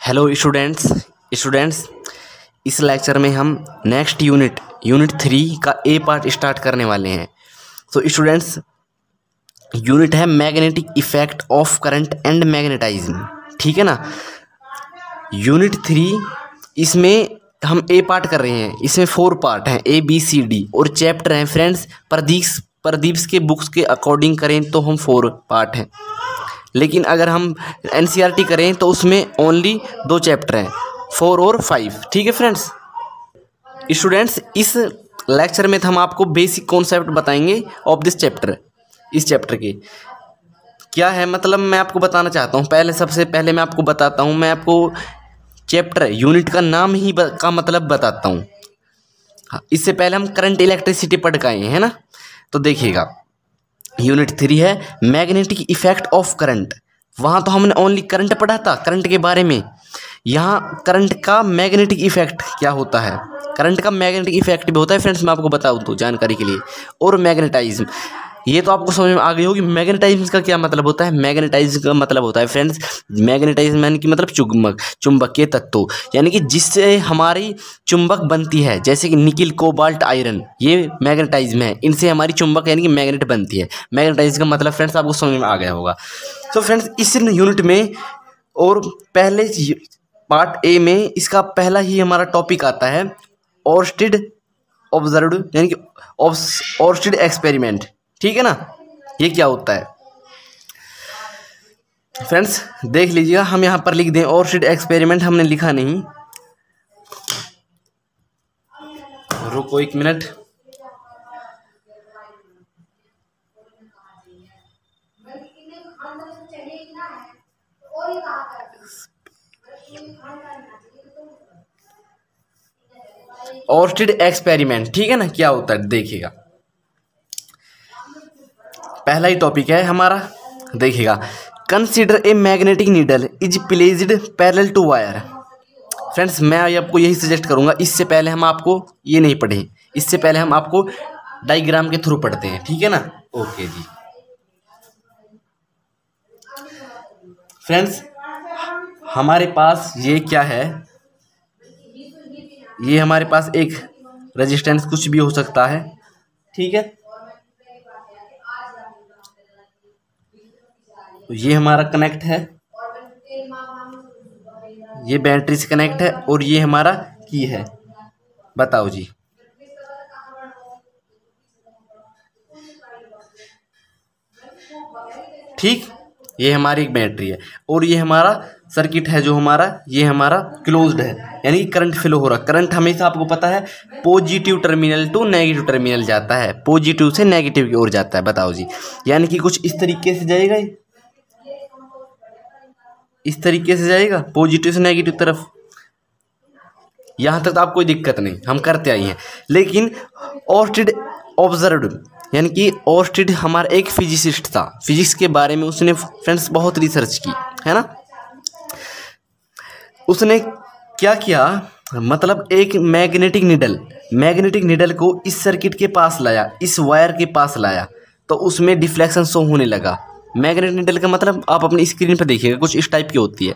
Hello students इस lecture में हम नेक्स्ट यूनिट 3 का ए पार्ट स्टार्ट करने वाले हैं। तो स्टूडेंट्स यूनिट है magnetic effect of current and magnetism, ठीक है ना। यूनिट 3 इसमें हम ए पार्ट कर रहे हैं। इसमें 4 पार्ट हैं, ABCD, और चैप्टर हैं फ्रेंड्स प्रदीप्स के बुक्स के अकॉर्डिंग करें तो हम 4 पार्ट हैं, लेकिन अगर हम NCERT करें तो उसमें ओनली 2 चैप्टर हैं, 4 और 5, ठीक है फ्रेंड्स। स्टूडेंट्स इस लेक्चर में हम आपको बेसिक कॉन्सेप्ट बताएंगे ऑफ दिस चैप्टर। इस चैप्टर के क्या है मतलब मैं आपको बताना चाहता हूँ। सबसे पहले मैं आपको बताता हूँ, मैं आपको चैप्टर यूनिट का नाम ही का मतलब बताता हूँ। इससे पहले हम करंट इलेक्ट्रिसिटी पढ़ के आए हैं ना, तो देखिएगा यूनिट 3 है मैग्नेटिक इफेक्ट ऑफ करंट। वहाँ तो हमने ओनली करंट पढ़ा था, करंट के बारे में। यहाँ करंट का मैग्नेटिक इफेक्ट क्या होता है, करंट का मैग्नेटिक इफेक्ट भी होता है फ्रेंड्स, मैं आपको बताऊँ तो जानकारी के लिए। और मैग्नेटाइज्म, ये तो आपको समझ में आ गई होगी। मैग्नेटाइज्म का क्या मतलब होता है? मैग्नेटाइज्म का मतलब होता है फ्रेंड्स, मैग्नेटाइज्म यानी कि मतलब चुंबकीय तत्व, यानी कि जिससे हमारी चुंबक बनती है, जैसे कि निकिल, कोबाल्ट, आयरन, ये मैग्नेटाइज्म है। इनसे हमारी चुंबक यानी कि मैग्नेट बनती है। मैग्नेटाइज्म का मतलब फ्रेंड्स आपको समझ में आ गया होगा। तो फ्रेंड्स इस यूनिट में और पहले पार्ट ए में इसका पहला ही हमारा टॉपिक आता है ओर्स्टेड ऑब्जर्व्ड, यानी कि ओर्स्टेड एक्सपेरिमेंट, ठीक है ना। ये क्या होता है फ्रेंड्स देख लीजिएगा, हम यहाँ पर लिख दें ओर्स्टेड एक्सपेरिमेंट, हमने लिखा नहीं, रुको 1 मिनट। ओर्स्टेड एक्सपेरिमेंट, ठीक है ना, क्या होता है देखिएगा। पहला ही टॉपिक है हमारा, देखिएगा। Consider a magnetic needle is placed parallel to wire. Friends मैं आपको यही सजेस्ट करूंगा, इससे पहले हम आपको ये नहीं पढ़े, इससे पहले हम आपको डायग्राम के थ्रू पढ़ते हैं, ठीक है ना। ओके जी फ्रेंड्स, हमारे पास ये क्या है, ये हमारे पास एक रेजिस्टेंस कुछ भी हो सकता है, ठीक है। तो ये हमारा कनेक्ट है, ये बैटरी से कनेक्ट है, और ये हमारा की है। बताओ जी, ठीक। ये हमारी एक बैटरी है, और ये हमारा सर्किट है जो हमारा, ये हमारा क्लोज्ड है, यानी कि करंट फ्लो हो रहा है। करंट हमेशा आपको पता है positive terminal to negative terminal जाता है, पॉजिटिव से नेगेटिव की ओर जाता है। बताओ जी, यानी कि कुछ इस तरीके से जाएगा, इस तरीके से जाएगा पॉजिटिव से नेगेटिव तरफ। यहाँ तक तो आपको कोई दिक्कत नहीं, हम करते आई हैं। लेकिन ओर्स्टेड ऑब्जर्व्ड, यानी कि ओर्स्टेड हमारा एक फिजिसिस्ट था, फिजिक्स के बारे में उसने फ्रेंड्स बहुत रिसर्च की है ना। उसने क्या किया, मतलब एक मैग्नेटिक नीडल को इस सर्किट के पास लाया, इस वायर के पास लाया, तो उसमें डिफ्लेक्शन शो होने लगा। मैग्नेटिक नीडल का मतलब आप अपनी स्क्रीन पर देखिएगा, कुछ इस टाइप की होती है,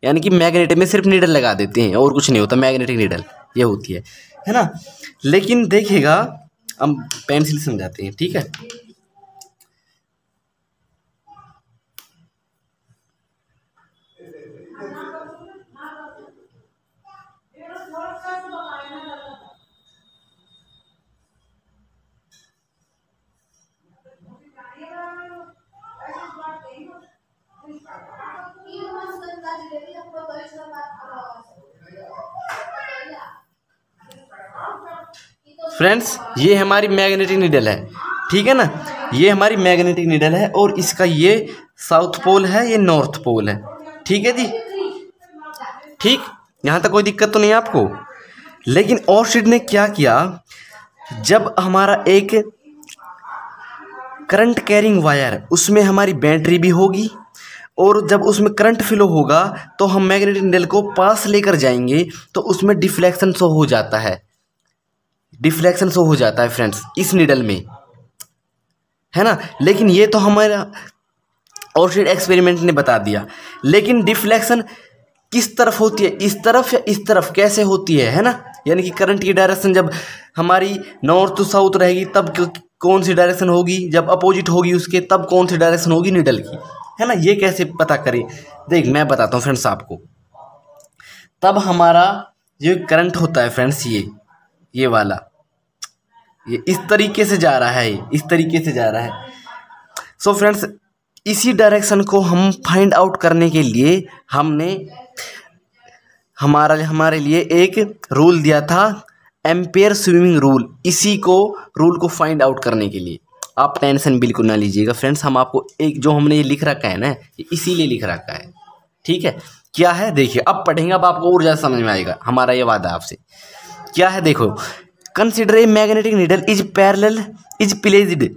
यानी कि मैग्नेट में सिर्फ नीडल लगा देते हैं और कुछ नहीं होता, मैग्नेटिक नीडल ये होती है ना। लेकिन देखिएगा, हम पेंसिल समझाते हैं, ठीक है। फ्रेंड्स ये हमारी मैग्नेटिक नीडल है, ठीक है ना। ये हमारी मैग्नेटिक नीडल है, और इसका ये साउथ पोल है, ये नॉर्थ पोल है, ठीक है जी, ठीक। यहाँ तक कोई दिक्कत तो नहीं है आपको। लेकिन ओर्स्टेड ने क्या किया, जब हमारा एक करंट कैरिंग वायर, उसमें हमारी बैटरी भी होगी, और जब उसमें करंट फ्लो होगा तो हम मैग्नेटिक नीडल को पास लेकर जाएंगे, तो उसमें डिफ्लेक्शन शो हो जाता है, डिफ्लेक्शन शो हो जाता है फ्रेंड्स इस नीडल में, है ना। लेकिन ये तो हमारा ओर्स्टेड एक्सपेरिमेंट ने बता दिया। लेकिन डिफ्लेक्शन किस तरफ होती है, इस तरफ या इस तरफ, कैसे होती है ना। यानी कि करंट की डायरेक्शन जब हमारी नॉर्थ टू साउथ रहेगी तब कौन सी डायरेक्शन होगी, जब अपोजिट होगी उसके तब कौन सी डायरेक्शन होगी नीडल की, है ना। ये कैसे पता करें, देख मैं बताता हूँ फ्रेंड्स आपको। तब हमारा जो करंट होता है फ्रेंड्स, ये वाला, ये इस तरीके से जा रहा है, इस तरीके से जा रहा है। सो फ्रेंड्स, इसी डायरेक्शन को हम फाइंड आउट करने के लिए हमने हमारे लिए एक रूल दिया था, एम्पेयर स्विमिंग रूल। इसी को रूल को फाइंड आउट करने के लिए आप टेंशन बिल्कुल ना लीजिएगा फ्रेंड्स। हम आपको एक जो हमने ये लिख रखा है ना, ये इसीलिए लिख रखा है, ठीक है। क्या है देखिए, अब पढ़ेंगे अब आपको और ज़्यादा समझ में आएगा, हमारा ये वादा आपसे। क्या है देखो, consider a magnetic needle is placed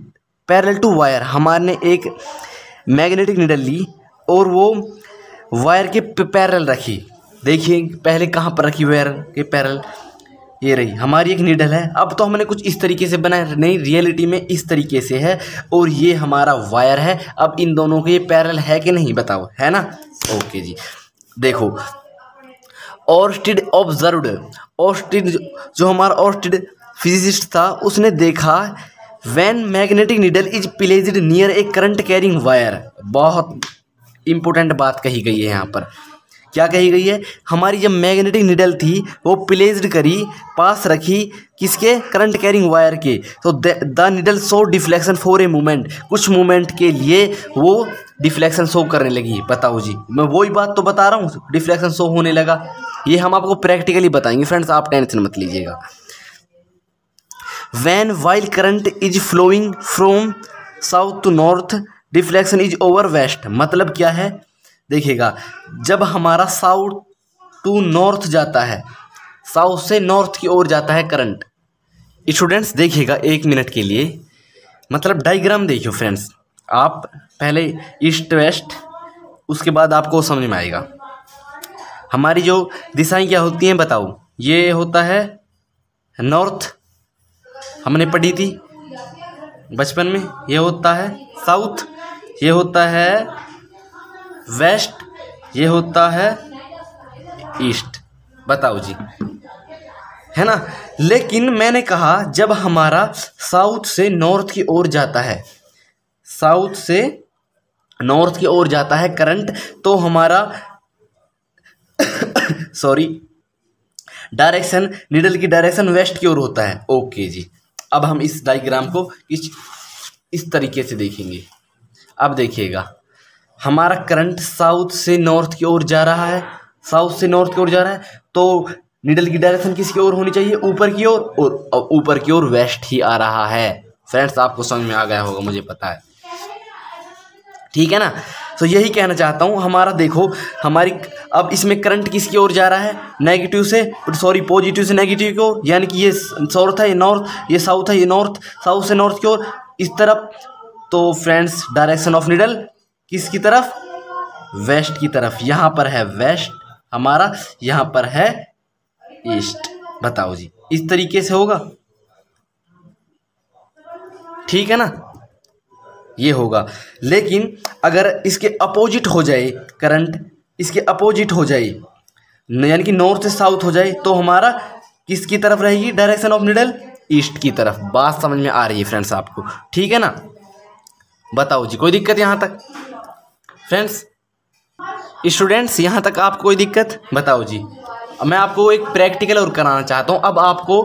parallel to wire. हमारे एक मैग्नेटिक नीडल ली और वो वायर के पैरेलल रखी। देखिए पहले कहाँ पर रखी, वायर के पैरेलल, ये रही हमारी एक नीडल है। अब तो हमने कुछ इस तरीके से बनाया, नहीं रियलिटी में इस तरीके से है, और ये हमारा वायर है। अब इन दोनों के ये पैरेलल है कि नहीं बताओ, है ना। ओके जी, देखो ऑर्स्टिड ऑब्जर्व्ड, ऑर्स्टिड जो हमारा ऑर्स्टिड फिजिसिस्ट था उसने देखा, when magnetic needle is placed near A current carrying wire. बहुत इंपॉर्टेंट बात कही गई है यहाँ पर। क्या कही गई है, हमारी जब मैग्नेटिक नीडल थी वो प्लेस्ड करी, पास रखी किसके, करंट कैरिंग वायर के, तो the needle show deflection for a movement. कुछ मूवमेंट के लिए वो डिफ्लेक्शन शो करने लगी। बताओ जी, मैं वही बात तो बता रहा हूँ, डिफ्लेक्शन शो होने लगा। ये हम आपको प्रैक्टिकली बताएंगे फ्रेंड्स, आप टेंशन मत लीजिएगा। When while current is flowing from south to north, deflection is over west। मतलब क्या है देखिएगा, जब हमारा साउथ टू नॉर्थ जाता है, साउथ से नॉर्थ की ओर जाता है करंट। स्टूडेंट्स देखिएगा एक मिनट के लिए, मतलब डायग्राम देखियो फ्रेंड्स आप, पहले ईस्ट वेस्ट, उसके बाद आपको समझ में आएगा। हमारी जो दिशाएं क्या होती हैं बताओ, ये होता है नॉर्थ, हमने पढ़ी थी बचपन में। ये होता है साउथ, ये होता है वेस्ट, ये होता है ईस्ट। बताओ जी, है ना। लेकिन मैंने कहा जब हमारा साउथ से नॉर्थ की ओर जाता है, साउथ से नॉर्थ की ओर जाता है करंट, तो हमारा सॉरी डायरेक्शन, नीडल की डायरेक्शन वेस्ट की ओर होता है। ओके जी, अब हम इस डायग्राम को इस तरीके से देखेंगे। अब देखिएगा हमारा करंट साउथ से नॉर्थ की ओर जा रहा है, साउथ से नॉर्थ की ओर जा रहा है, तो नीडल की डायरेक्शन किसकी ओर होनी चाहिए, ऊपर की ओर, और ऊपर की ओर वेस्ट ही आ रहा है। फ्रेंड्स आपको समझ में आ गया होगा, मुझे पता है, ठीक है ना। तो यही कहना चाहता हूँ, हमारा देखो हमारी अब इसमें करंट किसकी ओर जा रहा है, नेगेटिव से सॉरी पॉजिटिव से नेगेटिव की ओर, यानी कि ये साउथ है, ये नॉर्थ, ये साउथ है, ये नॉर्थ, साउथ से नॉर्थ की ओर इस तरफ। तो फ्रेंड्स डायरेक्शन ऑफ नीडल किसकी तरफ, वेस्ट की तरफ। यहाँ पर है वेस्ट हमारा, यहाँ पर है ईस्ट। बताओ जी, इस तरीके से होगा, ठीक है ना, ये होगा। लेकिन अगर इसके अपोजिट हो जाए करंट, इसके अपोजिट हो जाए, यानी कि नॉर्थ से साउथ हो जाए, तो हमारा किसकी तरफ रहेगी डायरेक्शन ऑफ नीडल, ईस्ट की तरफ। बात समझ में आ रही है फ्रेंड्स आपको, ठीक है ना। बताओ जी, कोई दिक्कत यहाँ तक फ्रेंड्स, स्टूडेंट्स यहाँ तक आप कोई दिक्कत बताओ जी। मैं आपको एक प्रैक्टिकल और कराना चाहता हूँ। अब आपको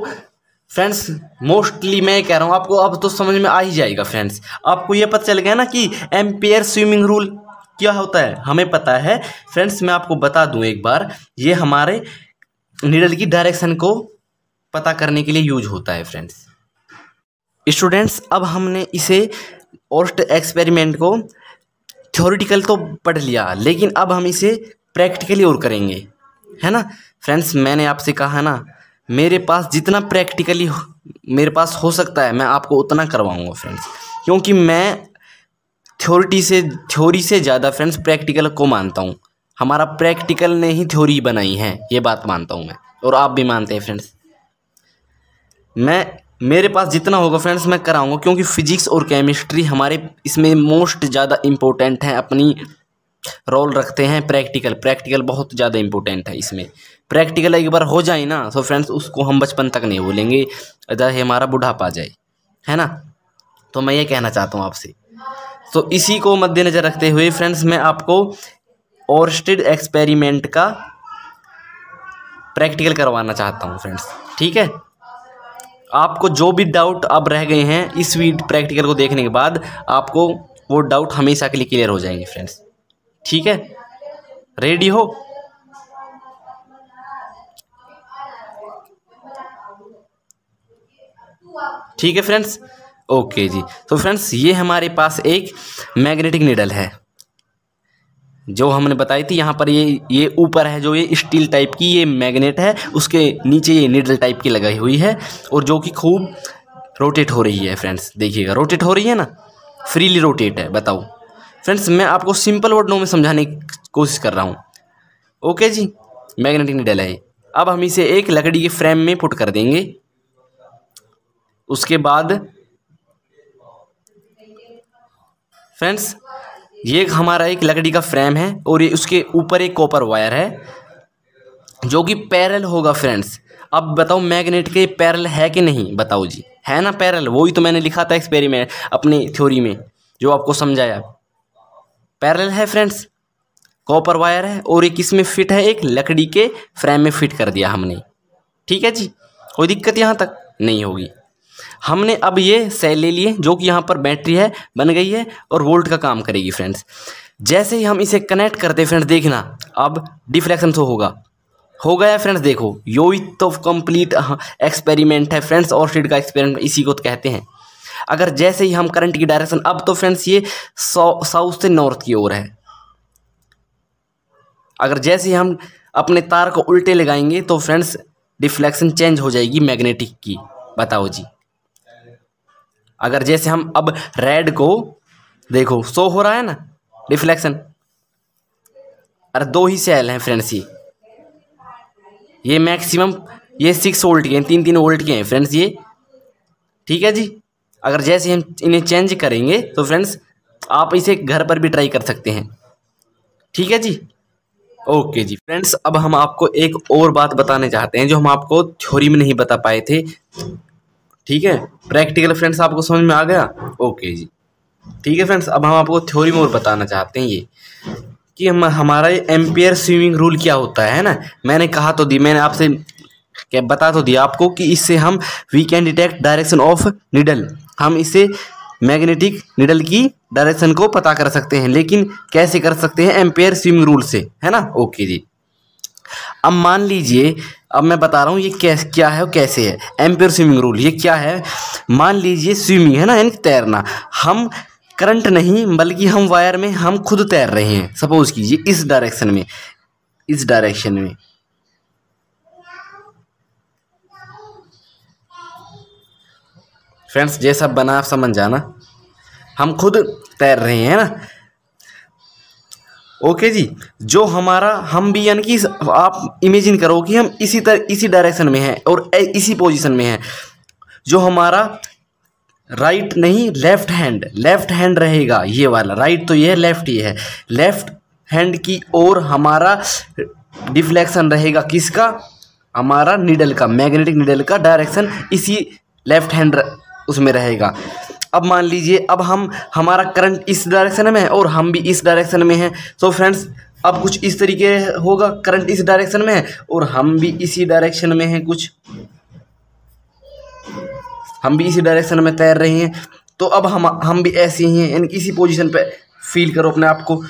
फ्रेंड्स मोस्टली मैं कह रहा हूँ, आपको अब तो समझ में आ ही जाएगा फ्रेंड्स। आपको ये पता चल गया ना कि एम्पेयर स्विमिंग रूल क्या होता है, हमें पता है फ्रेंड्स। मैं आपको बता दूं एक बार, ये हमारे नीडल की डायरेक्शन को पता करने के लिए यूज होता है फ्रेंड्स। स्टूडेंट्स अब हमने इसे ऑर्स्ट एक्सपेरिमेंट को थ्योरेटिकल तो पढ़ लिया, लेकिन अब हम इसे प्रैक्टिकली और करेंगे, है ना फ्रेंड्स। मैंने आपसे कहा ना, मेरे पास जितना प्रैक्टिकली मेरे पास हो सकता है मैं आपको उतना करवाऊंगा फ्रेंड्स, क्योंकि मैं थ्योरी से ज़्यादा फ्रेंड्स प्रैक्टिकल को मानता हूँ। हमारा प्रैक्टिकल ने ही थ्योरी बनाई है, ये बात मानता हूँ मैं, और आप भी मानते हैं फ्रेंड्स। मेरे पास जितना होगा फ्रेंड्स मैं कराऊंगा, क्योंकि फिजिक्स और केमिस्ट्री हमारे इसमें मोस्ट ज़्यादा इम्पोर्टेंट है अपनी रोल रखते हैं प्रैक्टिकल। प्रैक्टिकल बहुत ज़्यादा इंपॉर्टेंट है इसमें। प्रैक्टिकल एक बार हो जाए ना तो फ्रेंड्स उसको हम बचपन तक नहीं भूलेंगे, चाहे हमारा बुढ़ापा आ जाए, है ना। तो मैं ये कहना चाहता हूँ आपसे। तो इसी को मद्देनज़र रखते हुए फ्रेंड्स मैं आपको ओरस्टेड एक्सपेरिमेंट का प्रैक्टिकल करवाना चाहता हूँ फ्रेंड्स, ठीक है। आपको जो भी डाउट अब रह गए हैं इस प्रैक्टिकल को देखने के बाद आपको वो डाउट हमेशा के लिए क्लियर हो जाएंगे फ्रेंड्स, ठीक है। रेडी हो? ठीक है फ्रेंड्स, ओके जी। तो फ्रेंड्स ये हमारे पास एक मैग्नेटिक नीडल है जो हमने बताई थी। यहाँ पर ये ऊपर है जो ये स्टील टाइप की ये मैग्नेट है, उसके नीचे ये नीडल टाइप की लगाई हुई है और जो कि खूब रोटेट हो रही है फ्रेंड्स। देखिएगा रोटेट हो रही है ना, फ्रीली रोटेट है। बताओ फ्रेंड्स, मैं आपको सिंपल वर्डों में समझाने की कोशिश कर रहा हूँ, ओके जी। मैग्नेटिक नीडल है। अब हम इसे एक लकड़ी के फ्रेम में पुट कर देंगे। उसके बाद फ्रेंड्स ये हमारा एक लकड़ी का फ्रेम है और ये उसके ऊपर एक कॉपर वायर है जो कि पैरेलल होगा फ्रेंड्स। अब बताओ मैग्नेट के पैरेलल है कि नहीं, बताओ जी। है ना पैरेलल, वही तो मैंने लिखा था एक्सपेरिमेंट अपनी थ्योरी में जो आपको समझाया। पैरेलल है फ्रेंड्स, कॉपर वायर है और ये किस में फिट है, एक लकड़ी के फ्रेम में फिट कर दिया हमने, ठीक है जी। कोई दिक्कत यहाँ तक नहीं होगी। हमने अब ये सेल ले लिए जो कि यहाँ पर बैटरी है बन गई है और वोल्ट का काम करेगी फ्रेंड्स। जैसे ही हम इसे कनेक्ट करते फ्रेंड्स देखना अब डिफ्लेक्शन तो हो गया फ्रेंड्स। देखो यो तो कंप्लीट एक्सपेरिमेंट है फ्रेंड्स, ओरस्टेड का एक्सपेरिमेंट इसी को तो कहते हैं। अगर जैसे ही हम करंट की डायरेक्शन, अब तो फ्रेंड्स ये साउथ से नॉर्थ की ओर है। अगर जैसे ही हम अपने तार को उल्टे लगाएंगे तो फ्रेंड्स डिफ्लेक्शन चेंज हो जाएगी मैग्नेटिक की। बताओ जी। अगर जैसे हम अब रेड को देखो शो हो रहा है ना डिफ्लेक्शन, अरे दो ही सेल हैं फ्रेंड्स, ये मैक्सिमम ये 6 वोल्ट के हैं, 3 वोल्ट के हैं फ्रेंड्स ये, ठीक है जी। अगर जैसे हम इन्हें चेंज करेंगे तो फ्रेंड्स आप इसे घर पर भी ट्राई कर सकते हैं, ठीक है जी। ओके जी फ्रेंड्स, अब हम आपको एक और बात बताने चाहते हैं जो हम आपको थ्योरी में नहीं बता पाए थे, ठीक है। प्रैक्टिकल फ्रेंड्स आपको समझ में आ गया, ओके जी, ठीक है फ्रेंड्स। अब हम आपको थ्योरी में और बताना चाहते हैं ये कि हमारा एम्पियर स्विमिंग रूल क्या होता है ना। मैंने कहा तो दी, मैंने आपसे क्या बता तो दिया आपको कि इससे हम we can detect direction of needle, हम इसे मैग्नेटिक निडल की डायरेक्शन को पता कर सकते हैं। लेकिन कैसे कर सकते हैं, एम्पियर स्विमिंग रूल से, है ना। ओके जी। अब मान लीजिए, अब मैं बता रहा हूँ ये क्या है और कैसे है एम्पियर स्विमिंग रूल। ये क्या है, मान लीजिए स्विमिंग है ना, यानी तैरना। हम करंट नहीं बल्कि हम वायर में हम खुद तैर रहे हैं। सपोज कीजिए इस डायरेक्शन में, इस डायरेक्शन में, फ्रेंड्स जैसा बना आप समझ जाना, हम खुद तैर रहे हैं ना, ओके जी। जो हमारा हम भी यानी कि आप इमेजिन करो कि हम इसी डायरेक्शन में हैं और इसी पोजीशन में हैं। जो हमारा राइट नहीं लेफ्ट हैंड रहेगा, ये वाला राइट तो ये है, लेफ्ट ये है, लेफ्ट हैंड की ओर हमारा डिफ्लेक्शन रहेगा किसका, हमारा निडल का, मैग्नेटिक निडल का डायरेक्शन इसी लेफ्ट हैंड उसमें रहेगा। अब मान लीजिए अब हमारा करंट इस डायरेक्शन में है और हम भी इस डायरेक्शन में हैं। तो फ्रेंड्स अब कुछ इस तरीके होगा, करंट इस डायरेक्शन में है और हम भी इसी डायरेक्शन में हैं, कुछ हम भी इसी डायरेक्शन में तैर रहे हैं। तो अब हम भी ऐसे ही हैं, यानी इसी पोजीशन पे फील करो अपने आप को।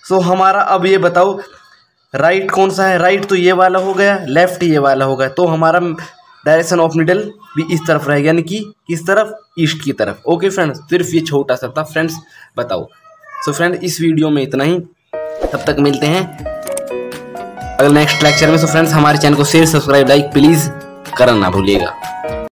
सो हमारा अब ये बताओ राइट कौन सा है, राइट तो ये वाला हो गया, लेफ्ट ये वाला हो गया। तो हमारा डायरेक्शन ऑफ निडल भी इस तरफ रहेगा, यानी कि किस तरफ, ईस्ट की तरफ। ओके फ्रेंड्स, सिर्फ ये छोटा सा था फ्रेंड्स, बताओ। सो फ्रेंड्स इस वीडियो में इतना ही, तब तक मिलते हैं अगले नेक्स्ट लेक्चर में। सो फ्रेंड्स हमारे चैनल को शेयर, सब्सक्राइब, लाइक प्लीज़ करना ना भूलिएगा।